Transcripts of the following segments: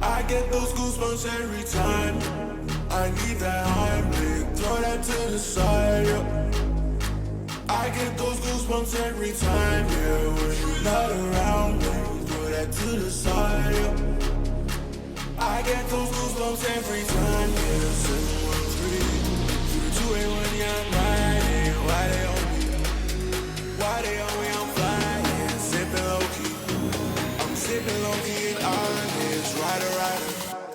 I get those goosebumps every time. I need that Heimlich, throw that to the side, yeah. I get those goosebumps every time, yeah. When you're not around me, throw that to the side, yeah. I get those goosebumps every time, yeah. 713, 281, yeah, I'm riding. Why they on me? Why they on me? I'm flying, sipping low-key. I'm sipping low-key in honest, rider.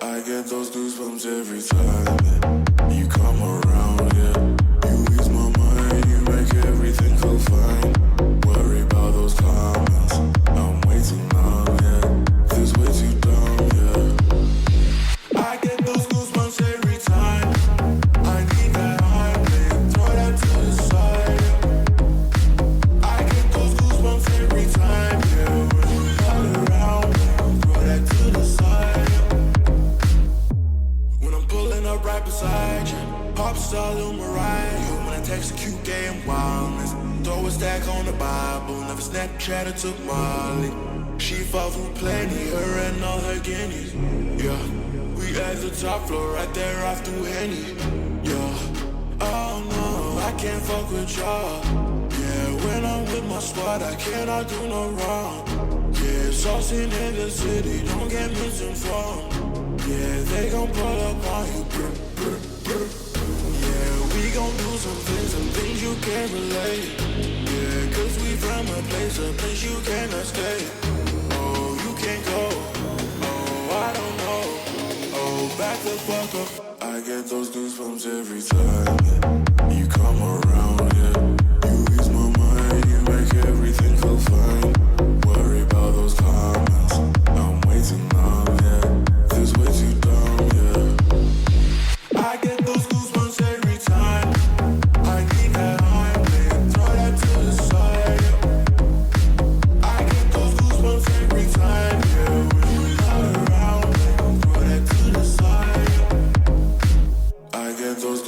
I get those goosebumps every time, yeah. You come around, yeah. You ease my mind, you make everything feel fine. Worry about those comments, I'm way too numb, yeah. This way too dumb, yeah. I get those goosebumps every time. I need that Heimlich, throw that to the side, yeah. I get those goosebumps every time, yeah. When you're not around me, throw that to the side, yeah. When I'm pulling up right beside you, pop star Lil Mariah. When I text a cute game wildness, throw a stack on the Bible. Never Snapchat or took Molly. She fought through plenty, her and all her guineas. Yeah, we at the top floor, right there off through Henny. Yeah, oh no, I can't fuck with y'all. Yeah, when I'm with my squad, I cannot do no wrong. Yeah, saucing in the city, don't get misinformed. Yeah, they gon' pull up on you. Yeah, we gon' do some things you can't relate. Yeah, cause we from a place you cannot stay. Oh, you can't go. Oh, I don't know. Oh, back the fuck up. I get those goosebumps every time, yeah. You come around, yeah. You ease my mind, you make everything feel fine. Worry about those comments, I'm way too numb, yeah. This way too dumb, yeah. I get those goosebumps every time. I need that Heimlich, throw that to the side, yeah. I get those goosebumps every time, yeah. When you're not around me, throw that to the side, yeah. I get those.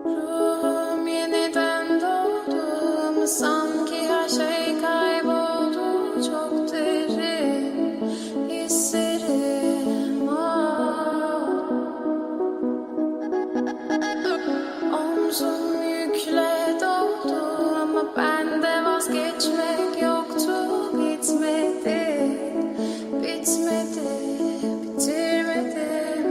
Ruhum yeniden doğdu ama sanki her şey kayboldu. Çok derin hislerim var. Omzum yükle doldu ama bende vazgeçmek yoktu. Bitmedi, bitmedi, bitirmedim.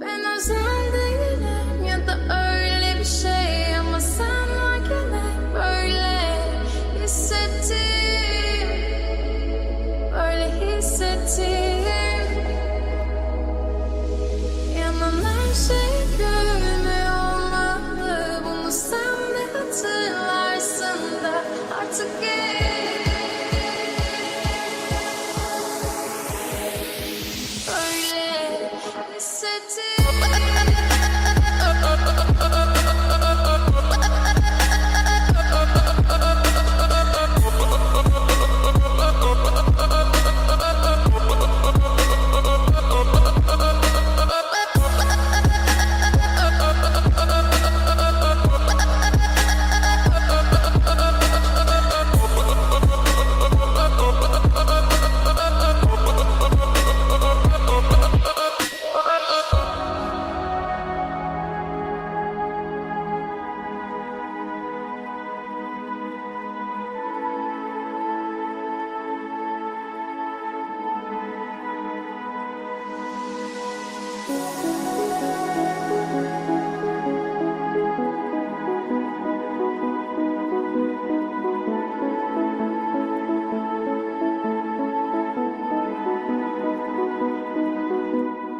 Ben özel değilim ya da öyle bir şey ama sen varken hep böyle hissettim, böyle hissettim. Yanan her şey görünüyor olmalı, bunu sen de hatırlarsın da artık gel. Öyle hissettim.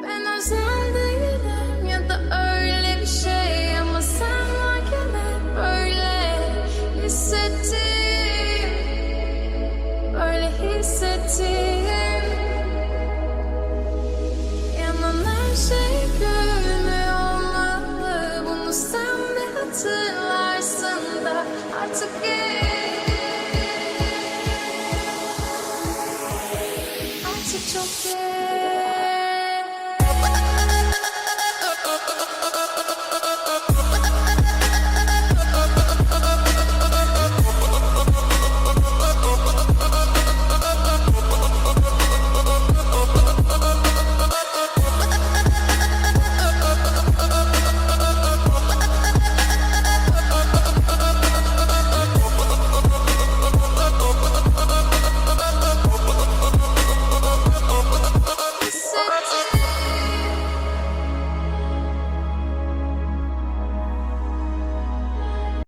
Ben özel değilim ya da öyle bir şey ama sen varken hep böyle hissettim, böyle hissettim. Yanan her şey görünüyor olmalı, bunu sen de hatırlarsın da artık gel.